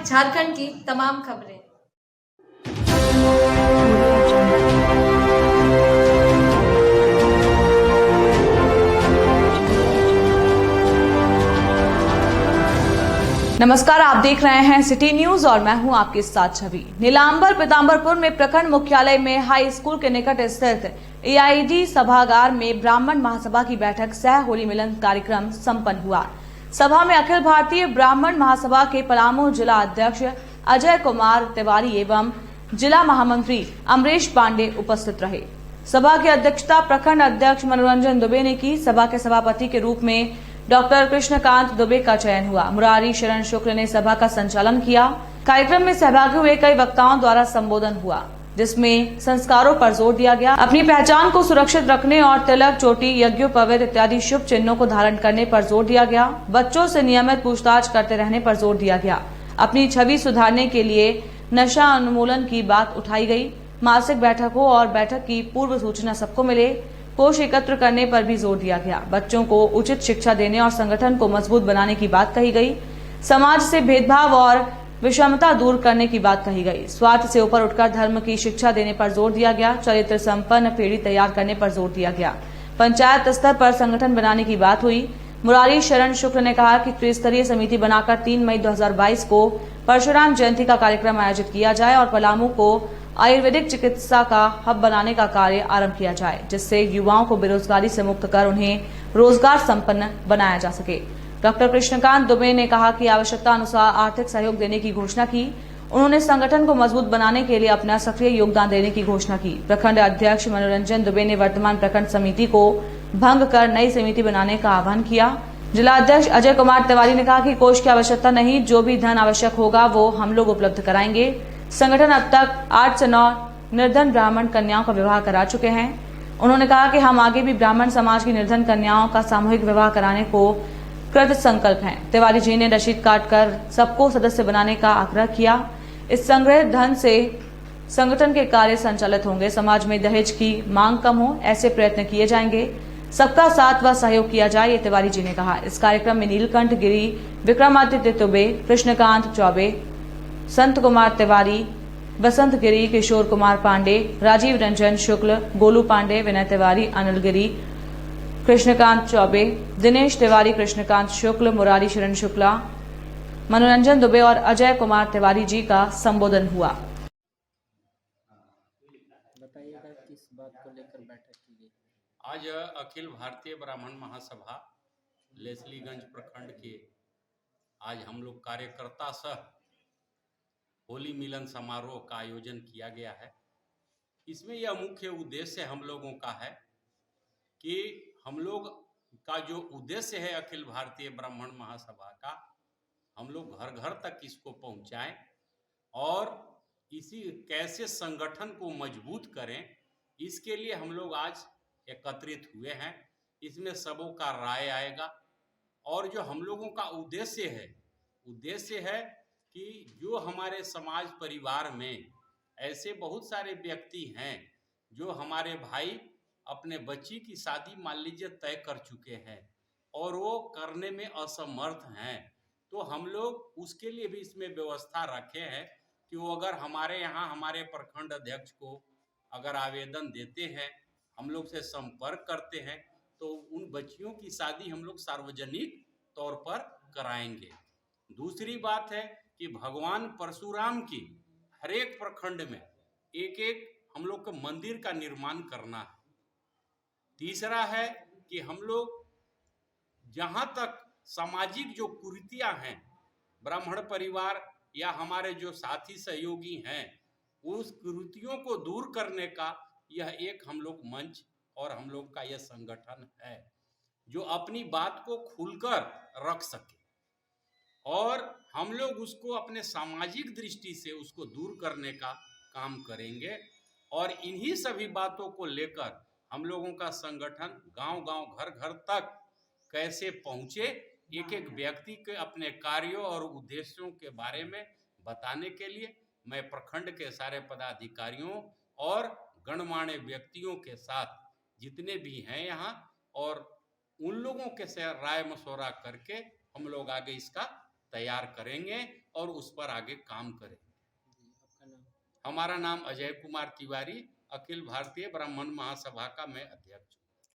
झारखंड की तमाम खबरें। नमस्कार, आप देख रहे हैं सिटी न्यूज और मैं हूं आपके साथ छवि। नीलांबर पीताम्बरपुर में प्रखंड मुख्यालय में हाई स्कूल के निकट स्थित एआईडी सभागार में ब्राह्मण महासभा की बैठक सह होली मिलन कार्यक्रम संपन्न हुआ। सभा में अखिल भारतीय ब्राह्मण महासभा के पलामू जिला अध्यक्ष अजय कुमार तिवारी एवं जिला महामंत्री अमरीश पांडे उपस्थित रहे। सभा की अध्यक्षता प्रखंड अध्यक्ष मनोरंजन दुबे ने की। सभा के सभापति के रूप में डॉक्टर कृष्णकांत दुबे का चयन हुआ। मुरारी शरण शुक्ल ने सभा का संचालन किया। कार्यक्रम में सहभागी हुए कई वक्ताओं द्वारा संबोधन हुआ, जिसमें संस्कारों पर जोर दिया गया। अपनी पहचान को सुरक्षित रखने और तिलक, चोटी, यज्ञोपवीत इत्यादि शुभ चिन्हों को धारण करने पर जोर दिया गया। बच्चों से नियमित पूछताछ करते रहने पर जोर दिया गया। अपनी छवि सुधारने के लिए नशा उन्मूलन की बात उठाई गई। मासिक बैठकों और बैठक की पूर्व सूचना सबको मिले। कोष एकत्र करने पर भी जोर दिया गया। बच्चों को उचित शिक्षा देने और संगठन को मजबूत बनाने की बात कही गई। समाज से भेदभाव और विषमता दूर करने की बात कही गई। स्वार्थ से ऊपर उठकर धर्म की शिक्षा देने पर जोर दिया गया। चरित्र संपन्न पीढ़ी तैयार करने पर जोर दिया गया। पंचायत स्तर पर संगठन बनाने की बात हुई। मुरारी शरण शुक्ल ने कहा कि त्रिस्तरीय समिति बनाकर 3 मई 2022 को परशुराम जयंती का कार्यक्रम आयोजित किया जाए और पलामू को आयुर्वेदिक चिकित्सा का हब बनाने का कार्य आरंभ किया जाए, जिससे युवाओं को बेरोजगारी से मुक्त कर उन्हें रोजगार संपन्न बनाया जा सके। डॉक्टर कृष्णकांत दुबे ने कहा कि आवश्यकता अनुसार आर्थिक सहयोग देने की घोषणा की। उन्होंने संगठन को मजबूत बनाने के लिए अपना सक्रिय योगदान देने की घोषणा की। प्रखंड अध्यक्ष मनोरंजन दुबे ने वर्तमान प्रखंड समिति को भंग कर नई समिति बनाने का आह्वान किया। जिला अध्यक्ष अजय कुमार तिवारी ने कहा कि कोष की आवश्यकता नहीं, जो भी धन आवश्यक होगा वो हम लोग उपलब्ध कराएंगे। संगठन अब तक 8 से 9 निर्धन ब्राह्मण कन्याओं का विवाह करा चुके हैं। उन्होंने कहा कि हम आगे भी ब्राह्मण समाज की निर्धन कन्याओं का सामूहिक विवाह कराने को कृत संकल्प हैं। तिवारी जी ने रसीद काटकर सबको सदस्य बनाने का आग्रह किया। इस संग्रहित धन से संगठन के कार्य संचालित होंगे। समाज में दहेज की मांग कम हो, ऐसे प्रयत्न किए जाएंगे। सबका साथ व सहयोग किया जाए, ये तिवारी जी ने कहा। इस कार्यक्रम में नीलकंठ गिरी, विक्रमादित्य दुबे, कृष्णकांत चौबे, संत कुमार तिवारी, बसंत गिरी, किशोर कुमार पांडे, राजीव रंजन शुक्ल, गोलू पांडे, विनय तिवारी, अनिल गिरी, कृष्णकांत चौबे, दिनेश तिवारी, कृष्णकांत शुक्ल, मुरारी शरण शुक्ला, मनोरंजन दुबे और अजय कुमार तिवारी जी का संबोधन हुआ। बताइएगा किस बात को लेकर बैठक की गई? आज अखिल भारतीय ब्राह्मण महासभा लेसलीगंज प्रखंड के आज हम लोग कार्यकर्ता सह होली मिलन समारोह का आयोजन किया गया है। इसमें यह मुख्य उद्देश्य हम लोगों का है कि हम लोग का जो उद्देश्य है अखिल भारतीय ब्राह्मण महासभा का, हम लोग घर घर तक इसको पहुंचाएं और इसी कैसे संगठन को मजबूत करें, इसके लिए हम लोग आज एकत्रित हुए हैं। इसमें सबों का राय आएगा और जो हम लोगों का उद्देश्य है कि जो हमारे समाज परिवार में ऐसे बहुत सारे व्यक्ति हैं जो हमारे भाई अपने बच्ची की शादी मान लीजिए तय कर चुके हैं और वो करने में असमर्थ हैं, तो हम लोग उसके लिए भी इसमें व्यवस्था रखे हैं कि वो अगर हमारे यहाँ हमारे प्रखंड अध्यक्ष को अगर आवेदन देते हैं, हम लोग से संपर्क करते हैं, तो उन बच्चियों की शादी हम लोग सार्वजनिक तौर पर कराएंगे। दूसरी बात है कि भगवान परशुराम की हर एक प्रखंड में एक एक हम लोग को मंदिर का निर्माण करना है। तीसरा है कि हम लोग जहाँ तक सामाजिक जो कुरीतियां हैं, ब्राह्मण परिवार या हमारे जो साथी सहयोगी हैं, उस कुरीतियों को दूर करने का यह एक हम लोग मंच और हम लोग का यह संगठन है जो अपनी बात को खुलकर रख सके और हम लोग उसको अपने सामाजिक दृष्टि से उसको दूर करने का काम करेंगे। और इन्हीं सभी बातों को लेकर हम लोगों का संगठन गांव-गांव, घर-घर तक कैसे पहुंचे, एक एक व्यक्ति के अपने कार्यों और उद्देश्यों के बारे में बताने के लिए मैं प्रखंड के सारे पदाधिकारियों और गणमान्य व्यक्तियों के साथ जितने भी हैं यहाँ और उन लोगों के से राय मशवरा करके हम लोग आगे इसका तैयार करेंगे और उस पर आगे काम करेंगे। जी, आपका नाम? हमारा नाम अजय कुमार तिवारी, अखिल भारतीय ब्राह्मण महासभा का मैं अध्यक्ष हूँ।